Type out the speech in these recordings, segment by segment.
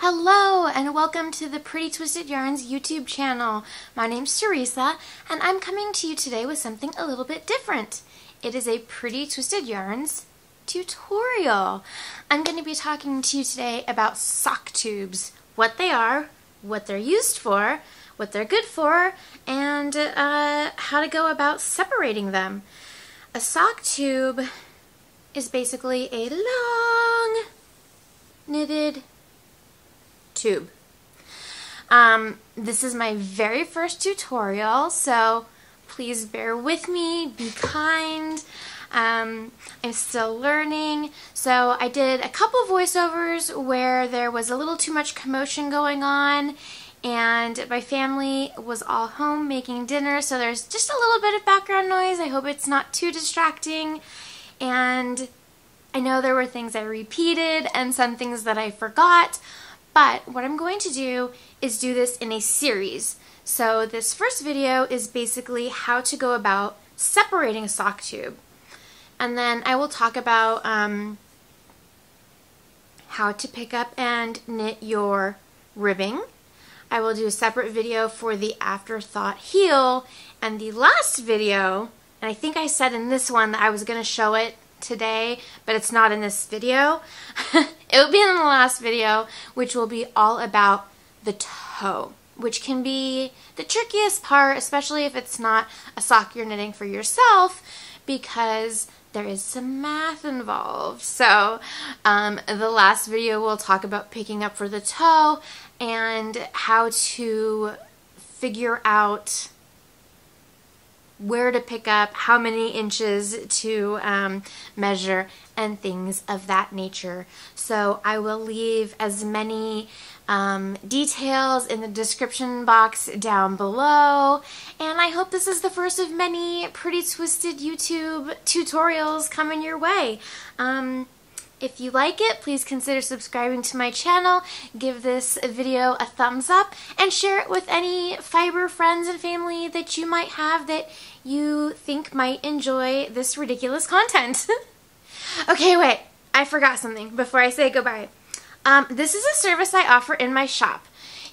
Hello and welcome to the Pretty Twisted Yarns YouTube channel. My name's Teresa and I'm coming to you today with something a little bit different. It is a Pretty Twisted Yarns tutorial. I'm going to be talking to you today about sock tubes, what they are, what they're used for, what they're good for, and how to go about separating them. A sock tube is basically a long knitted tube. This is my very first tutorial, so please bear with me, be kind. I'm still learning, so I did a couple voiceovers where there was a little too much commotion going on and my family was all home making dinner, so there's just a little bit of background noise. I hope it's not too distracting, and I know there were things I repeated and some things that I forgot. But what I'm going to do is do this in a series. So this first video is basically how to go about separating a sock tube. And then I will talk about how to pick up and knit your ribbing. I will do a separate video for the afterthought heel. And the last video, and I think I said in this one that I was going to show it today, but it's not in this video. It will be in the last video, which will be all about the toe, which can be the trickiest part, especially if it's not a sock you're knitting for yourself, because there is some math involved. So the last video will talk about picking up for the toe and how to figure out where to pick up, how many inches to measure, and things of that nature. So I will leave as many details in the description box down below, and I hope this is the first of many Pretty Twisted YouTube tutorials coming your way. If you like it, please consider subscribing to my channel, give this video a thumbs up, and share it with any fiber friends and family that you might have that you think might enjoy this ridiculous content. Okay, wait, I forgot something before I say goodbye. This is a service I offer in my shop.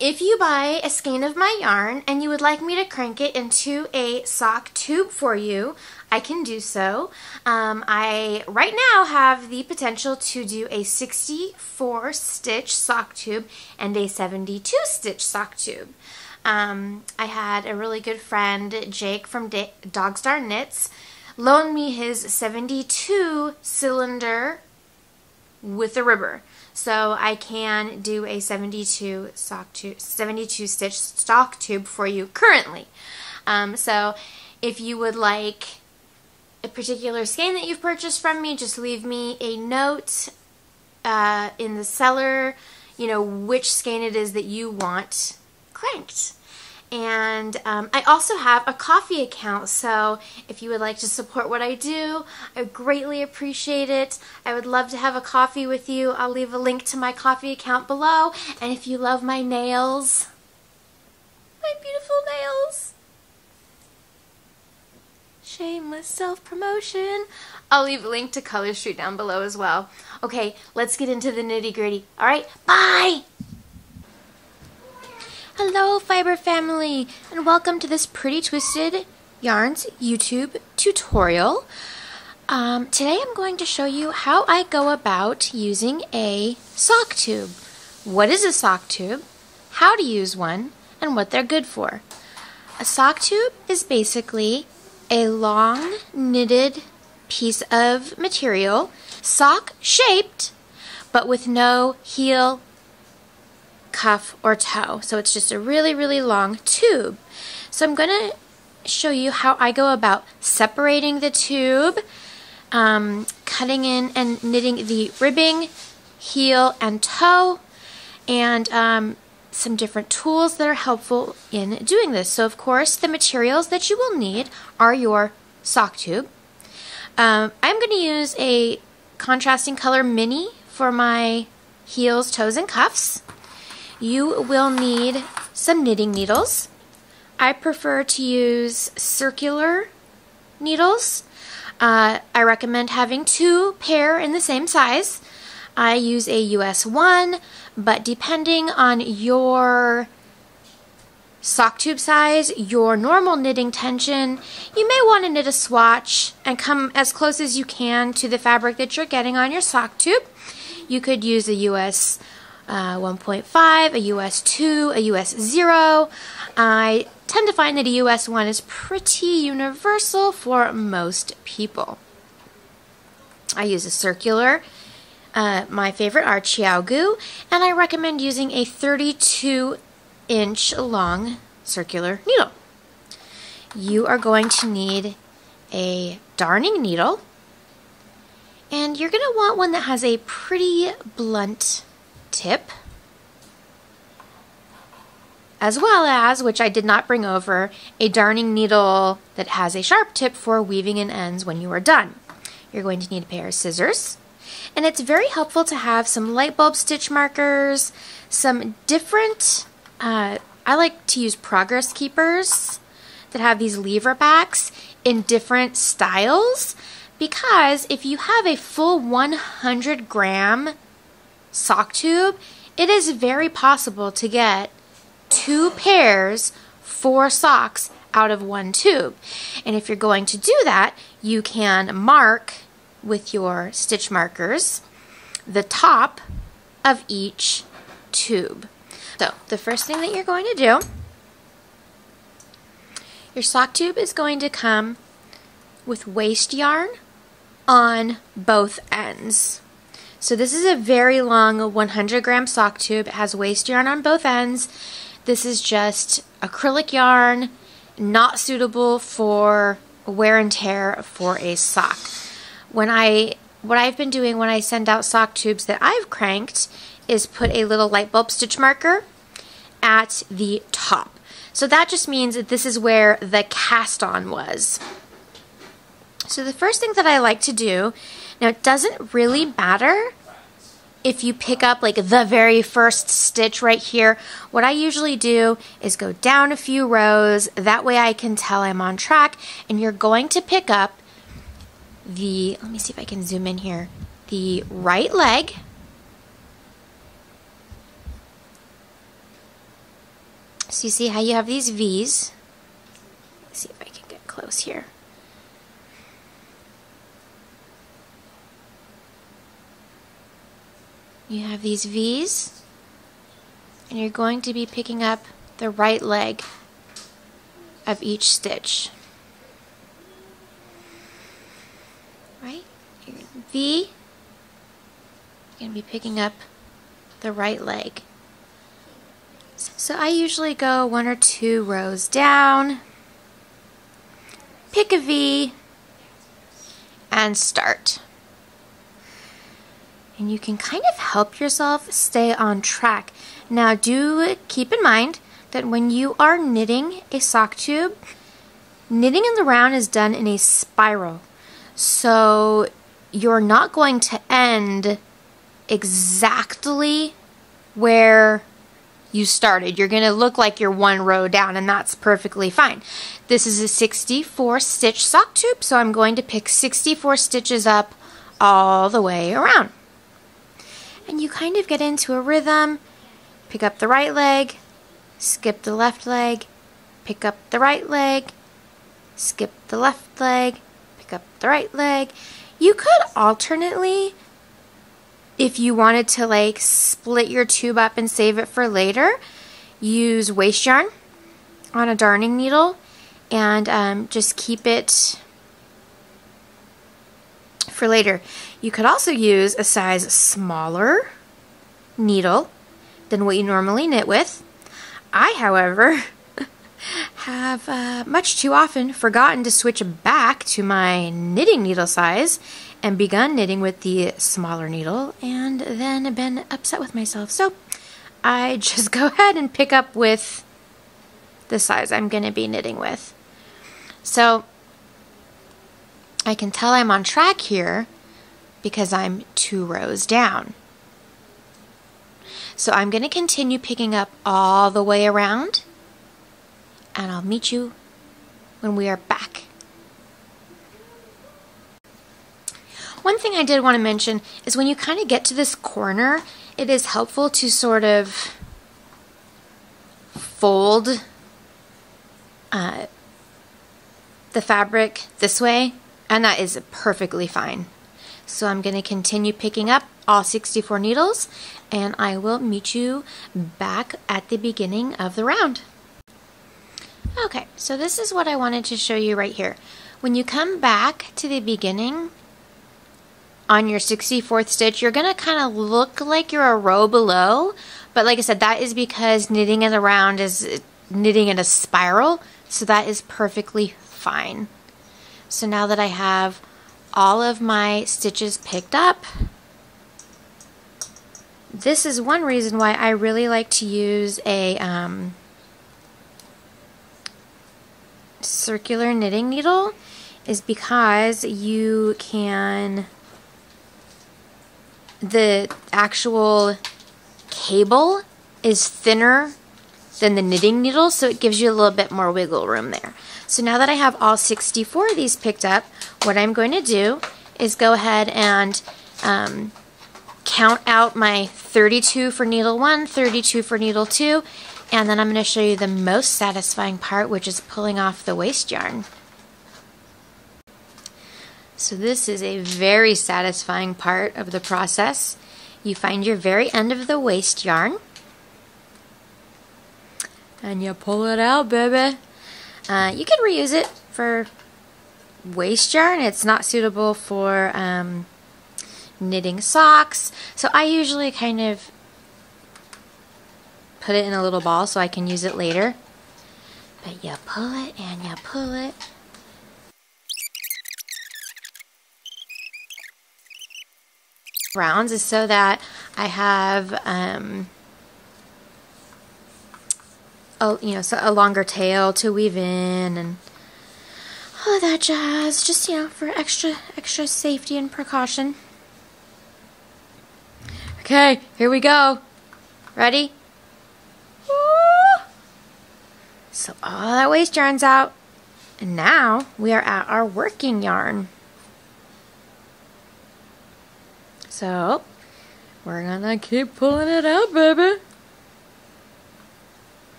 If you buy a skein of my yarn and you would like me to crank it into a sock tube for you, I can do so. I right now have the potential to do a 64 stitch sock tube and a 72 stitch sock tube. I had a really good friend, Jake from Dogstar Knits, loan me his 72 cylinder with a ribber. So I can do a 72 stitch sock tube for you currently. So if you would like a particular skein that you've purchased from me, just leave me a note in the seller, you know, which skein it is that you want cranked. And I also have a Ko-fi account, so if you would like to support what I do, I would greatly appreciate it. I would love to have a coffee with you. I'll leave a link to my Ko-fi account below. And if you love my nails, my beautiful nails, shameless self-promotion, I'll leave a link to Color Street down below as well. Okay, let's get into the nitty-gritty. All right, bye! Hello fiber family, and welcome to this Pretty Twisted Yarns YouTube tutorial. Today I'm going to show you how I go about using a sock tube. What is a sock tube, how to use one, and what they're good for. A sock tube is basically a long knitted piece of material, sock shaped, but with no heel, cuff, or toe. So it's just a really, really long tube. So I'm going to show you how I go about separating the tube, cutting in and knitting the ribbing, heel, and toe, and some different tools that are helpful in doing this. So of course the materials that you will need are your sock tube. I'm going to use a contrasting color mini for my heels, toes, and cuffs. You will need some knitting needles. I prefer to use circular needles. I recommend having 2 pair in the same size. I use a US 1, but depending on your sock tube size, your normal knitting tension, you may want to knit a swatch and come as close as you can to the fabric that you're getting on your sock tube. You could use a US 1.5, a US 2, a US 0. I tend to find that a US 1 is pretty universal for most people. I use a circular. My favorite are Chiaogu, and I recommend using a 32-inch long circular needle. You are going to need a darning needle, and you're going to want one that has a pretty blunt tip, as well as, which I did not bring over, a darning needle that has a sharp tip for weaving in ends when you are done. You're going to need a pair of scissors, and it's very helpful to have some light bulb stitch markers, some different, I like to use progress keepers that have these lever backs in different styles, because if you have a full 100-gram sock tube, it is very possible to get 2 pairs, 4 socks out of one tube. And if you're going to do that, you can mark with your stitch markers the top of each tube. So the first thing that you're going to do, your sock tube is going to come with waste yarn on both ends. So this is a very long 100-gram sock tube. It has waste yarn on both ends. This is just acrylic yarn, not suitable for wear and tear for a sock. What I've been doing when I send out sock tubes that I've cranked is put a little light bulb stitch marker at the top. So that just means that this is where the cast on was. So the first thing that I like to do, now it doesn't really matter if you pick up like the very first stitch right here. What I usually do is go down a few rows, that way I can tell I'm on track, and you're going to pick up the, let me see if I can zoom in here, the right leg, so you see how you have these V's. Let's see if I can get close here. You have these V's, and you're going to be picking up the right leg of each stitch. Right? V, you're going to be picking up the right leg. So I usually go 1 or 2 rows down, pick a V, and start. And you can kind of help yourself stay on track. Now do keep in mind that when you are knitting a sock tube, knitting in the round is done in a spiral. So you're not going to end exactly where you started. You're going to look like you're 1 row down, and that's perfectly fine. This is a 64 stitch sock tube, so I'm going to pick 64 stitches up all the way around. And you kind of get into a rhythm. Pick up the right leg, skip the left leg, pick up the right leg, skip the left leg, pick up the right leg. You could alternately, if you wanted to like split your tube up and save it for later, use waste yarn on a darning needle and just keep it for later. You could also use a size smaller needle than what you normally knit with. I, however, have much too often forgotten to switch back to my knitting needle size and begun knitting with the smaller needle and then been upset with myself. So I just go ahead and pick up with the size I'm going to be knitting with. So I can tell I'm on track here because I'm 2 rows down. So I'm going to continue picking up all the way around, and I'll meet you when we are back. One thing I did want to mention is when you kind of get to this corner, it is helpful to sort of fold the fabric this way, and that is perfectly fine. So I'm going to continue picking up all 64 needles, and I will meet you back at the beginning of the round. Okay, so this is what I wanted to show you right here. When you come back to the beginning on your 64th stitch, you're going to kind of look like you're a row below, but like I said, that is because knitting it around is knitting in a spiral, so that is perfectly fine. So now that I have all of my stitches picked up, this is one reason why I really like to use a circular knitting needle, is because you can, the actual cable is thinner than the knitting needle, so it gives you a little bit more wiggle room there. So now that I have all 64 of these picked up, what I'm going to do is go ahead and count out my 32 for needle 1, 32 for needle 2, and then I'm going to show you the most satisfying part, which is pulling off the waste yarn. So this is a very satisfying part of the process. You find your very end of the waste yarn, and you pull it out, baby. You can reuse it for waste yarn. It's not suitable for knitting socks, so I usually kind of put it in a little ball so I can use it later. But you pull it and you pull it. Rounds is so that I have a longer tail to weave in and all that jazz, just for extra safety and precaution. Okay, here we go. Ready? Woo! So all that waste yarn's out, and now we are at our working yarn. So we're gonna keep pulling it out, baby.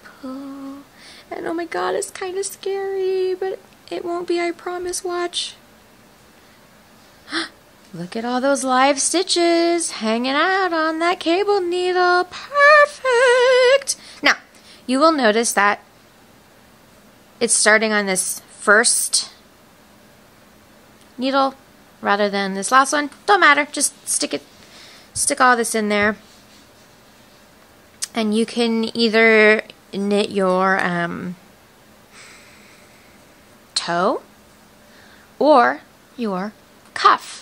Pull. And oh my god, it's kind of scary, but it won't be, I promise. Watch. Look at all those live stitches hanging out on that cable needle. Perfect! Now, you will notice that it's starting on this first needle rather than this last one. Don't matter, just stick all this in there. And you can either knit your toe or your cuff.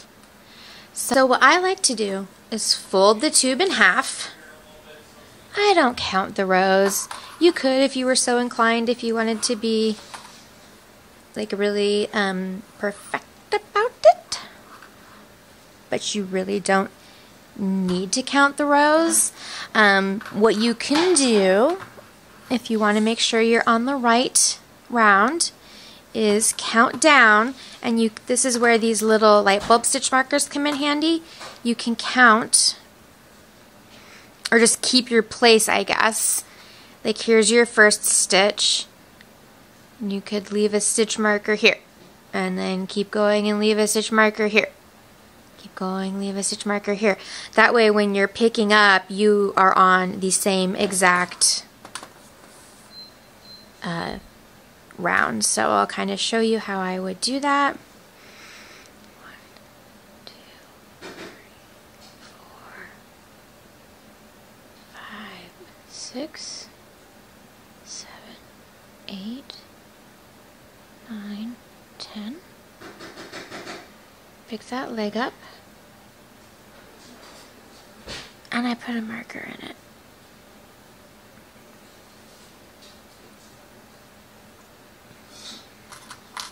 So what I like to do is fold the tube in half. I don't count the rows. You could if you were so inclined, if you wanted to be like really perfect about it. But you really don't need to count the rows. What you can do, if you want to make sure you're on the right round, is count down, and this is where these little light bulb stitch markers come in handy. You can count, or just keep your place, I guess. Like, here's your first stitch. You could leave a stitch marker here, and then keep going and leave a stitch marker here. Keep going, leave a stitch marker here. That way when you're picking up, you are on the same exact round. So I'll kind of show you how I would do that. 1, 2, 3, 4, 5, 6, 7, 8, 9, 10. Pick that leg up, and I put a marker in it.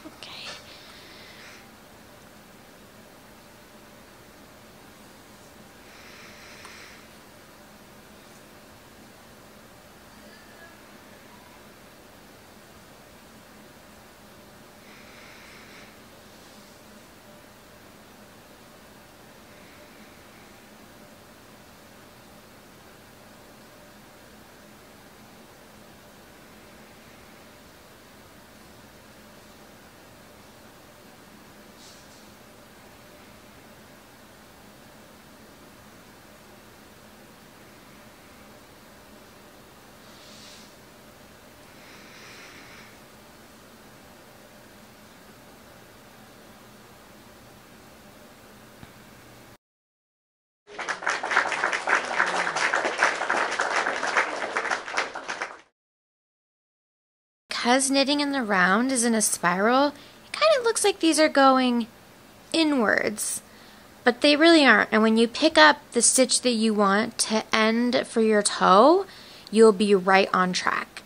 Okay. because knitting in the round is in a spiral, it kind of looks like these are going inwards, but they really aren't. And when you pick up the stitch that you want to end for your toe, you'll be right on track.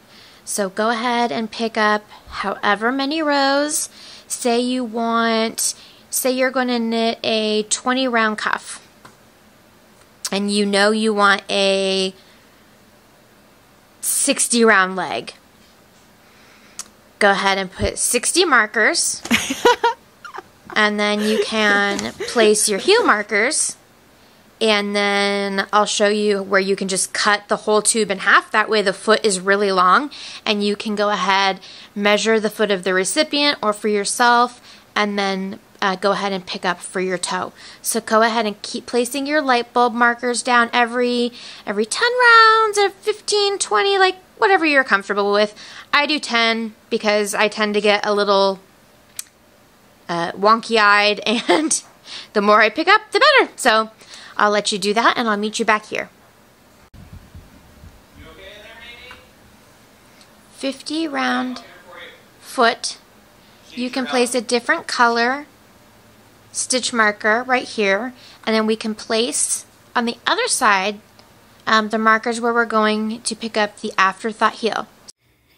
So go ahead and pick up however many rows. Say you're going to knit a 20 round cuff, and you know you want a 60 round leg. Go ahead and put 60 markers. And then you can place your heel markers, and then I'll show you where you can just cut the whole tube in half. That way the foot is really long, and you can go ahead, measure the foot of the recipient or for yourself, and then go ahead and pick up for your toe. So go ahead and keep placing your light bulb markers down every 10 rounds or 15, 20, like whatever you're comfortable with. I do 10 because I tend to get a little wonky-eyed, and the more I pick up, the better. So I'll let you do that, and I'll meet you back here. You okay in there, Nene? 50 round foot. You can place a different color stitch marker right here, and then we can place on the other side the markers where we're going to pick up the afterthought heel.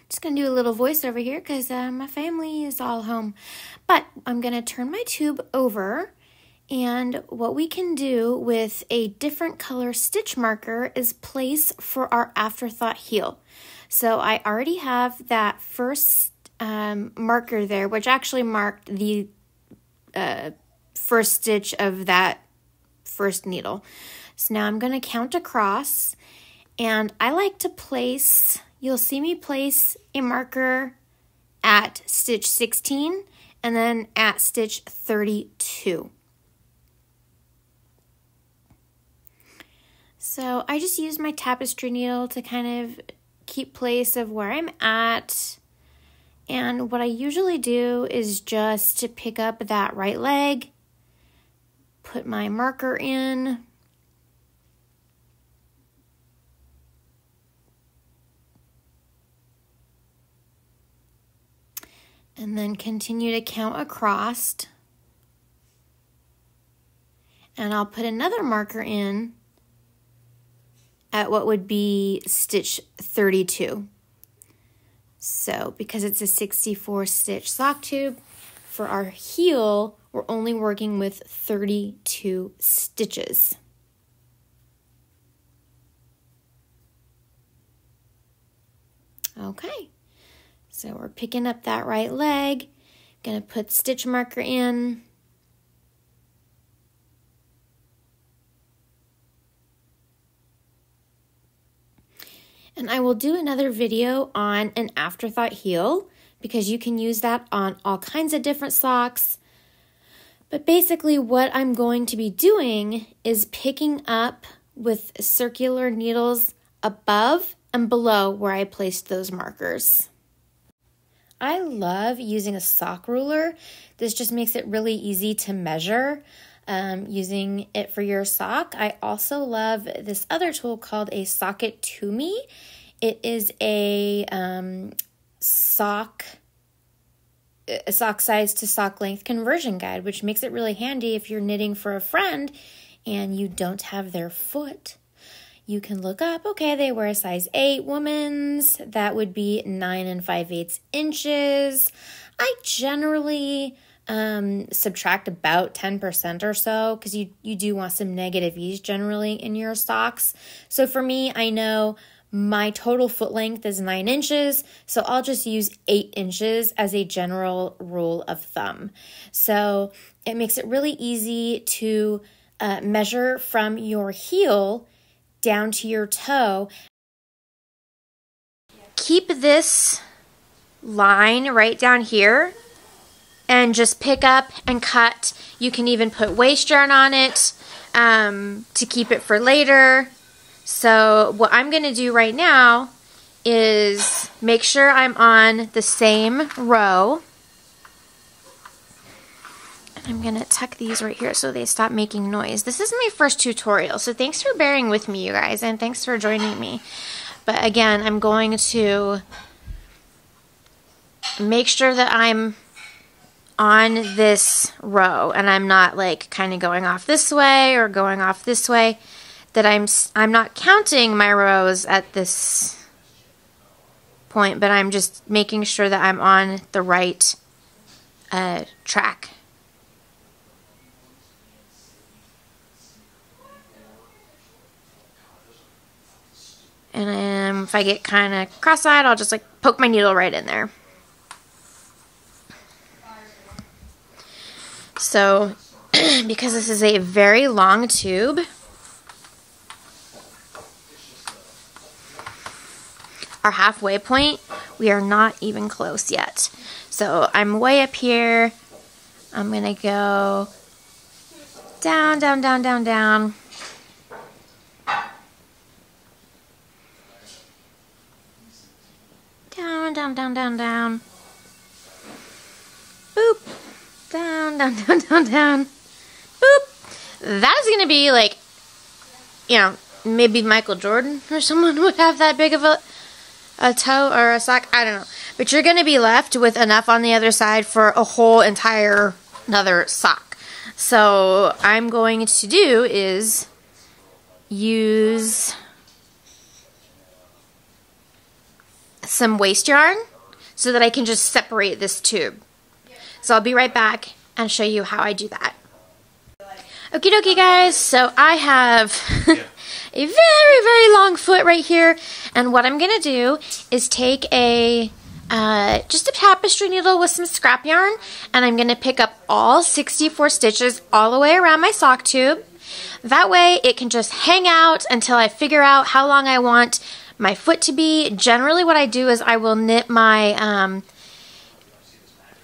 Just gonna do a little voiceover here because my family is all home. But I'm gonna turn my tube over, and what we can do with a different color stitch marker is place for our afterthought heel. So I already have that first marker there, which actually marked the first stitch of that first needle. So now I'm gonna count across, and I like to place, you'll see me place a marker at stitch 16 and then at stitch 32. So I just use my tapestry needle to kind of keep place of where I'm at. And what I usually do is just to pick up that right leg, put my marker in, and then continue to count across, and I'll put another marker in at what would be stitch 32. So because it's a 64 stitch sock tube, for our heel we're only working with 32 stitches. Okay. So we're picking up that right leg, gonna put stitch marker in, and I will do another video on an afterthought heel because you can use that on all kinds of different socks. But basically what I'm going to be doing is picking up with circular needles above and below where I placed those markers. I love using a sock ruler. This just makes it really easy to measure using it for your sock. I also love this other tool called a Sock It To Me. It is a sock size to sock length conversion guide, which makes it really handy if you're knitting for a friend and you don't have their foot. You can look up, okay, they wear a size 8 women's. That would be 9 5/8 inches. I generally subtract about 10% or so because you do want some negative ease generally in your socks. So for me, I know my total foot length is 9 inches, so I'll just use 8 inches as a general rule of thumb. So it makes it really easy to measure from your heel down to your toe. Keep this line right down here and just pick up and cut. You can even put waist yarn on it to keep it for later. So what I'm going to do right now is make sure I'm on the same row. I'm going to tuck these right here so they stop making noise. This is my first tutorial, so thanks for bearing with me, you guys, and thanks for joining me. But again, I'm going to make sure that I'm on this row and I'm not like kind of going off this way or going off this way, that I'm not counting my rows at this point, but I'm just making sure that I'm on the right track. And if I get kind of cross-eyed, I'll just like poke my needle right in there. So, because this is a very long tube, our halfway point, we are not even close yet. So I'm way up here. I'm going to go down, down, down, down, down. Down, down, down, down, down. Boop. Down, down, down, down, down. Boop. That is going to be like, you know, maybe Michael Jordan or someone would have that big of a toe or a sock. I don't know. But you're going to be left with enough on the other side for a whole entire another sock. So I'm going to do is use some waste yarn so that I can just separate this tube. So I'll be right back and show you how I do that. Okie dokie guys, so I have a very, very long foot right here, and what I'm going to do is take a just a tapestry needle with some scrap yarn, and I'm going to pick up all 64 stitches all the way around my sock tube. That way it can just hang out until I figure out how long I want my foot to be. Generally what I do is I will knit my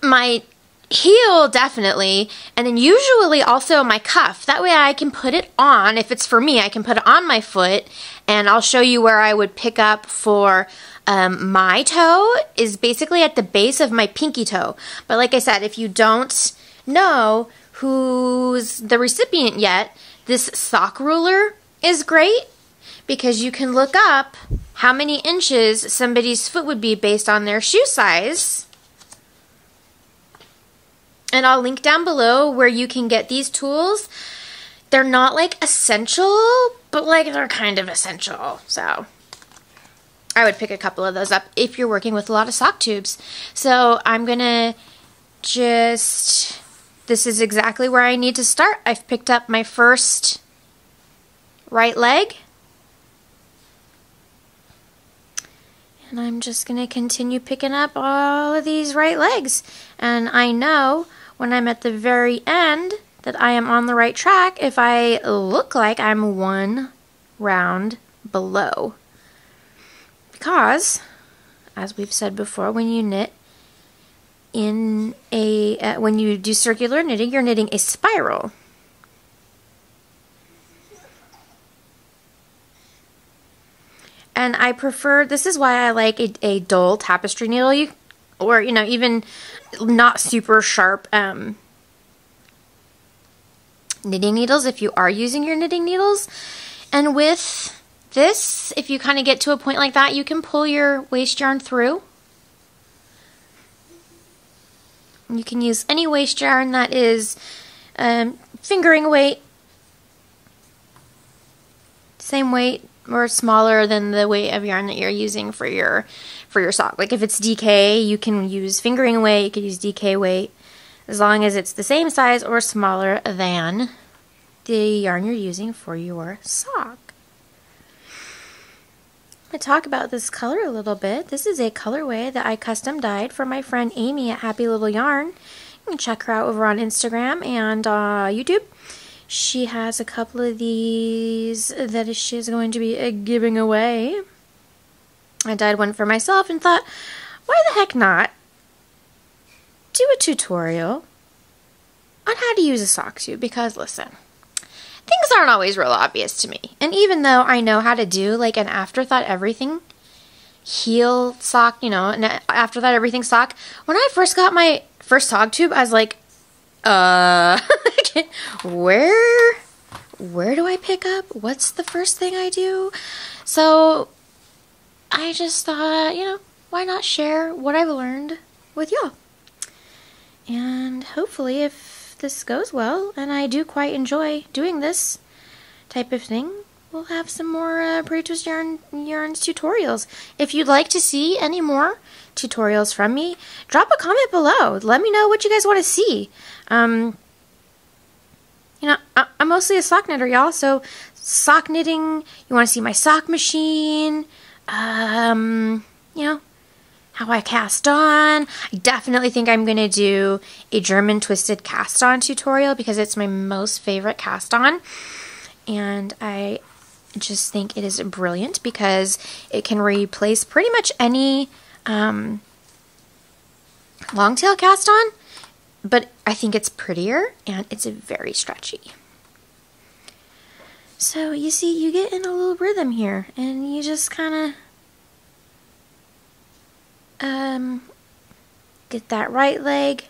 my heel definitely, and then usually also my cuff. That way I can put it on. If it's for me, I can put it on my foot, and I'll show you where I would pick up for my toe is basically at the base of my pinky toe. But like I said, if you don't know who's the recipient yet, this sock ruler is great because you can look up how many inches somebody's foot would be based on their shoe size. And I'll link down below where you can get these tools. They're not like essential, but like they're kind of essential. So I would pick a couple of those up if you're working with a lot of sock tubes. So I'm gonna just, this is exactly where I need to start. I've picked up my first right leg. And I'm just gonna continue picking up all of these right legs. And I know when I'm at the very end that I am on the right track if I look like I'm one round below. Because, as we've said before, when you knit in a, when you do circular knitting, you're knitting a spiral. And I prefer, this is why I like a dull tapestry needle, or, you know, even not super sharp knitting needles if you are using your knitting needles. And with this, if you kind of get to a point like that, you can pull your waste yarn through. You can use any waste yarn that is fingering weight, same weight or smaller than the weight of yarn that you're using for your sock. Like if it's DK, you can use fingering weight, you could use DK weight, as long as it's the same size or smaller than the yarn you're using for your sock. I'm going to talk about this color a little bit. This is a colorway that I custom dyed for my friend Amy at Happy Little Yarn. You can check her out over on Instagram and YouTube. She has a couple of these that she's going to be giving away. I dyed one for myself and thought, why the heck not do a tutorial on how to use a sock tube? Because listen, things aren't always real obvious to me. And even though I know how to do like an afterthought everything heel sock, you know, an afterthought everything sock, when I first got my first sock tube, I was like, where do I pick up? What's the first thing I do? So I just thought, you know, why not share what I've learned with y'all. And hopefully if this goes well, and I do quite enjoy doing this type of thing, we'll have some more Pre-Twist Yarns tutorials. If you'd like to see any more tutorials from me, drop a comment below. Let me know what you guys want to see. You know, I'm mostly a sock knitter, y'all, so sock knitting, you want to see my sock machine, you know, how I cast on. I definitely think I'm going to do a German twisted cast on tutorial because it's my most favorite cast on. And I just think it is brilliant because it can replace pretty much any long tail cast on, but I think it's prettier and it's very stretchy. So you see, you get in a little rhythm here and you just kind of get that right leg,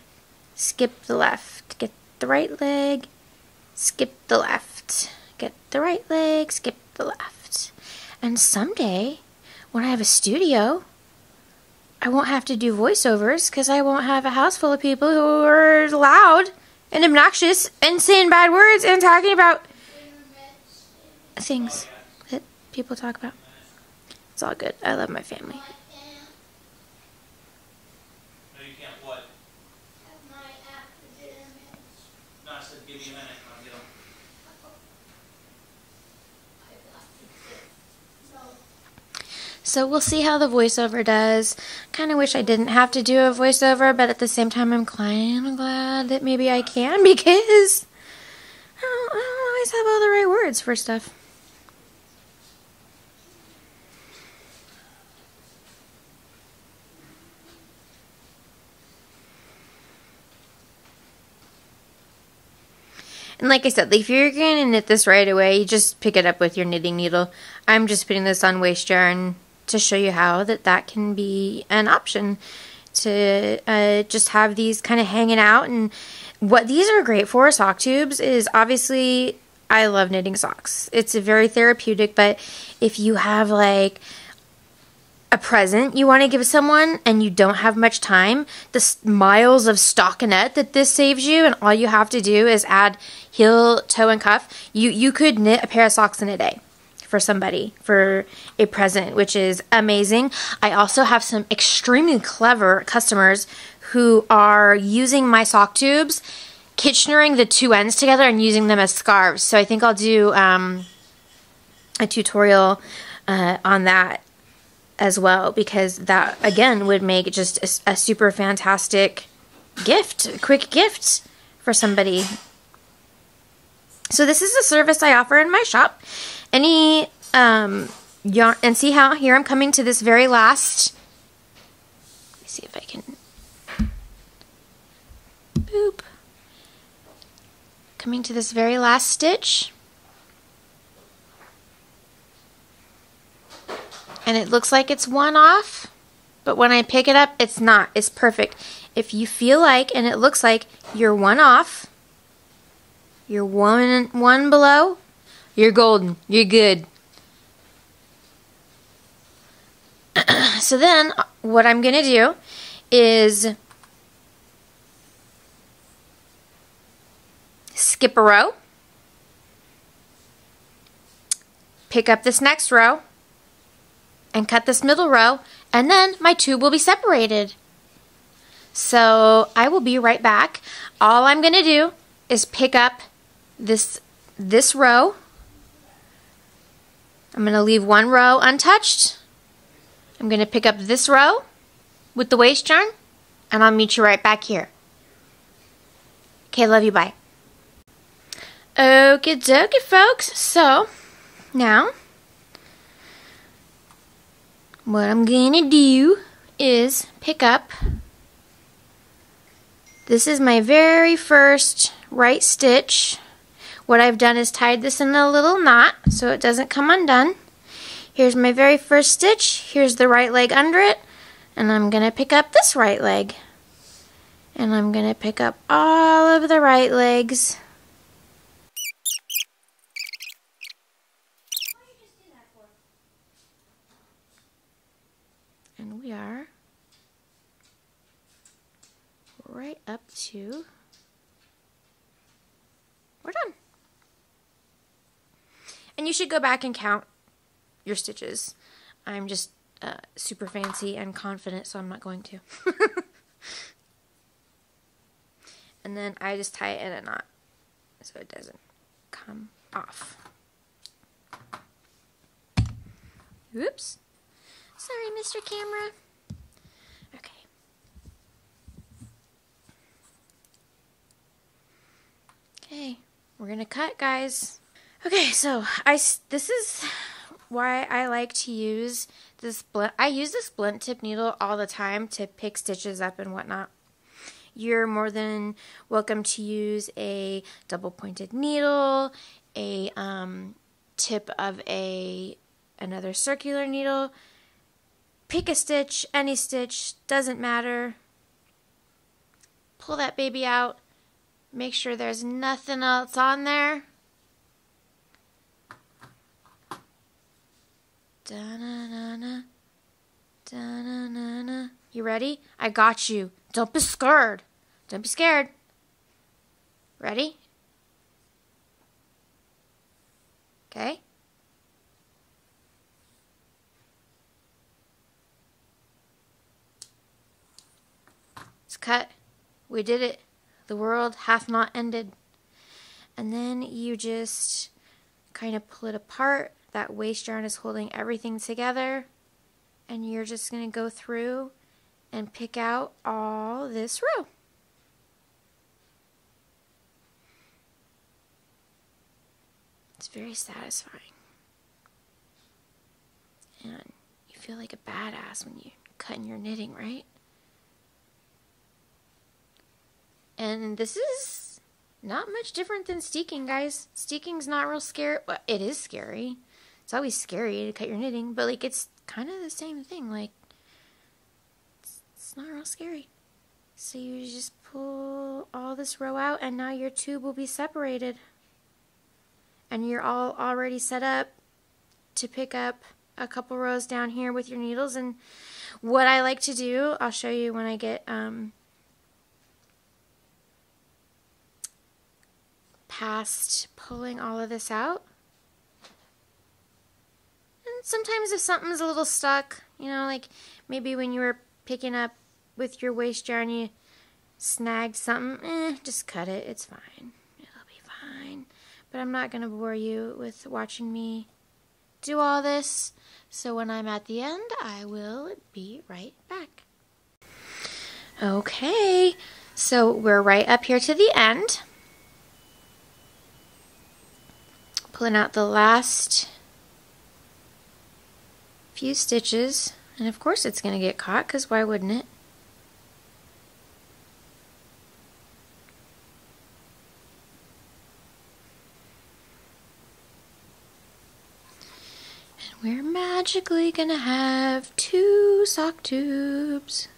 skip the left, get the right leg, skip the left, get the right leg, skip the left. And someday, when I have a studio, I won't have to do voiceovers because I won't have a house full of people who are loud and obnoxious and saying bad words and talking about things that people talk about. It's all good. I love my family. No, you can't what? No, I said give me a minute and I'll get them. So we'll see how the voiceover does. Kind of wish I didn't have to do a voiceover, but at the same time I'm kind of glad that maybe I can because I don't always have all the right words for stuff. And like I said, if you're going to knit this right away, you just pick it up with your knitting needle. I'm just putting this on waste yarn to show you how that can be an option to just have these kind of hanging out. And what these are great for, sock tubes, is obviously I love knitting socks. It's very therapeutic, but if you have like a present you want to give someone and you don't have much time, the miles of stockinette that this saves you, and all you have to do is add heel, toe, and cuff. You could knit a pair of socks in a day for somebody for a present, which is amazing. I also have some extremely clever customers who are using my sock tubes, Kitchenerring the two ends together and using them as scarves. So I think I'll do a tutorial on that as well, because that again would make just a super fantastic gift, a quick gift for somebody. So this is a service I offer in my shop. Any yarn, and see how here I'm coming to this very last, let me see if I can, boop, coming to this very last stitch. And it looks like it's one off, but when I pick it up, it's not. It's perfect. If you feel like, and it looks like you're one off, you're one below, you're golden. You're good. So then, what I'm going to do is skip a row, pick up this next row, and cut this middle row, and then my tube will be separated. So I will be right back. All I'm going to do is pick up this row. I'm going to leave one row untouched. I'm going to pick up this row with the waste yarn, and I'll meet you right back here. Okay, love you, bye. Okie dokie, folks. So now what I'm going to do is pick up, this is my very first right stitch. What I've done is tied this in a little knot so it doesn't come undone. Here's my very first stitch, here's the right leg under it, and I'm going to pick up this right leg. And I'm going to pick up all of the right legs. And we are right up to, we're done. And you should go back and count your stitches. I'm just super fancy and confident, so I'm not going to. And then I just tie it in a knot so it doesn't come off. Oops. Sorry, Mr. Camera. Okay. Okay, we're gonna cut, guys. Okay, so this is why I like to use this splint. I use the splint tip needle all the time to pick stitches up and whatnot. You're more than welcome to use a double pointed needle, a tip of another circular needle. Pick a stitch, any stitch, doesn't matter. Pull that baby out. Make sure there's nothing else on there. Da-na-na-na. Da-na-na-na. You ready? I got you. Don't be scared. Don't be scared. Ready? Okay. It's cut. We did it. The world hath not ended. And then you just kind of pull it apart. That waist yarn is holding everything together. And you're just going to go through and pick out all this row. It's very satisfying. And you feel like a badass when you're cutting your knitting, right? And this is not much different than steeking, guys. Steeking's not real scary. Well, it is scary. It's always scary to cut your knitting, but like it's kind of the same thing. Like it's not real scary. So you just pull all this row out, and now your tube will be separated. And you're all already set up to pick up a couple rows down here with your needles. And what I like to do, I'll show you when I get past pulling all of this out. And sometimes if something's a little stuck, you know, like maybe when you were picking up with your waist yarn, you snagged something, just cut it. It's fine. It'll be fine. But I'm not going to bore you with watching me do all this. So when I'm at the end, I will be right back. Okay, so we're right up here to the end. Pulling out the last few stitches. And of course it's going to get caught, because why wouldn't it? We're magically gonna have 2 sock tubes.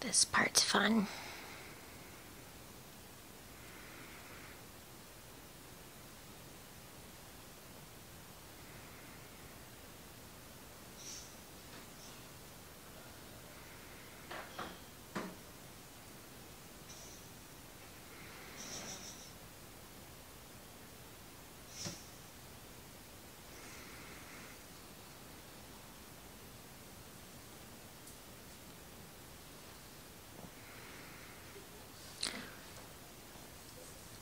This part's fun.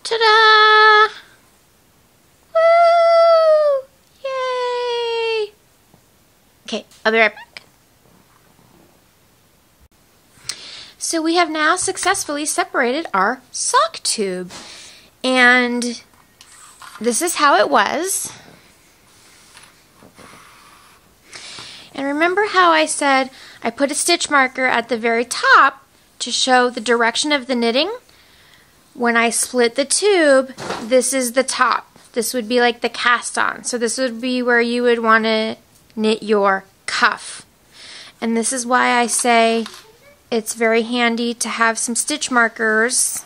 Ta-da! Woo! Yay! Okay, I'll be right back. So we have now successfully separated our sock tube. And this is how it was. And remember how I said I put a stitch marker at the very top to show the direction of the knitting? When I split the tube, this is the top. This would be like the cast on. So this would be where you would want to knit your cuff. And this is why I say it's very handy to have some stitch markers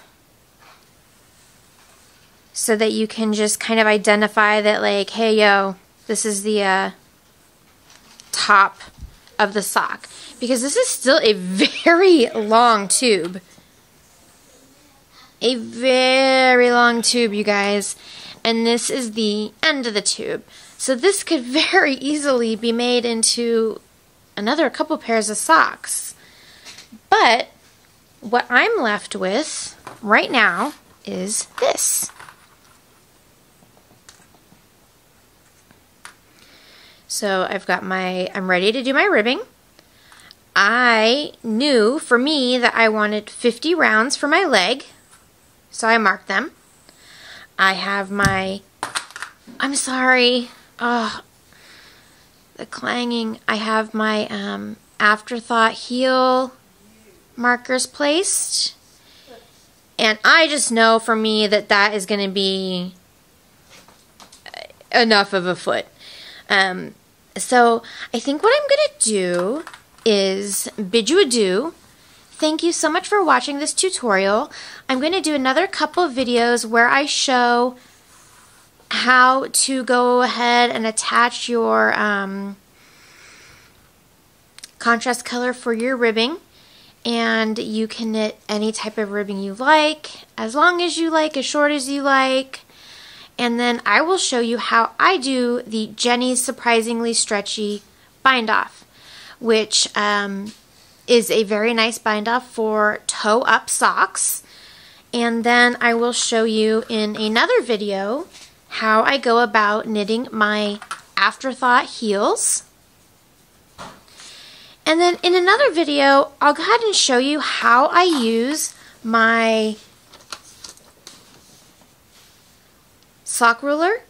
so that you can just kind of identify that, like, hey, yo, this is the top of the sock. Because this is still a very long tube. A very long tube, you guys. And this is the end of the tube. So this could very easily be made into another couple pairs of socks. But what I'm left with right now is this. So I've got I'm ready to do my ribbing. I knew for me that I wanted 50 rounds for my leg, so I marked them. I have my, I'm sorry, oh, the clanging. I have my afterthought heel markers placed, and I just know for me that that is going to be enough of a foot. So I think what I'm going to do is bid you adieu. Thank you so much for watching this tutorial. I'm going to do another couple of videos where I show how to go ahead and attach your contrast color for your ribbing. And you can knit any type of ribbing you like, as long as you like, as short as you like. And then I will show you how I do the Jenny's Surprisingly Stretchy bind off, which is a very nice bind off for toe up socks. And then I will show you in another video how I go about knitting my afterthought heels. And then in another video, I'll go ahead and show you how I use my sock ruler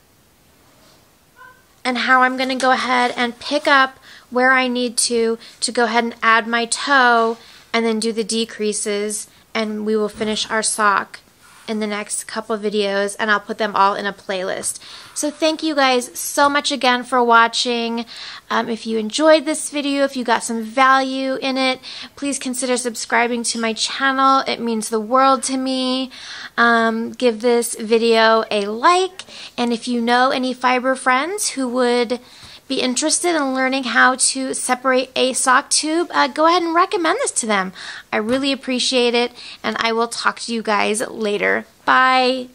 and how I'm going to go ahead and pick up where I need to go ahead and add my toe and then do the decreases, and we will finish our sock in the next couple videos, and I'll put them all in a playlist. So thank you guys so much again for watching. If you enjoyed this video, if you got some value in it, please consider subscribing to my channel. It means the world to me. Give this video a like, and if you know any fiber friends who would be interested in learning how to separate a sock tube, go ahead and recommend this to them. I really appreciate it, and I will talk to you guys later. Bye!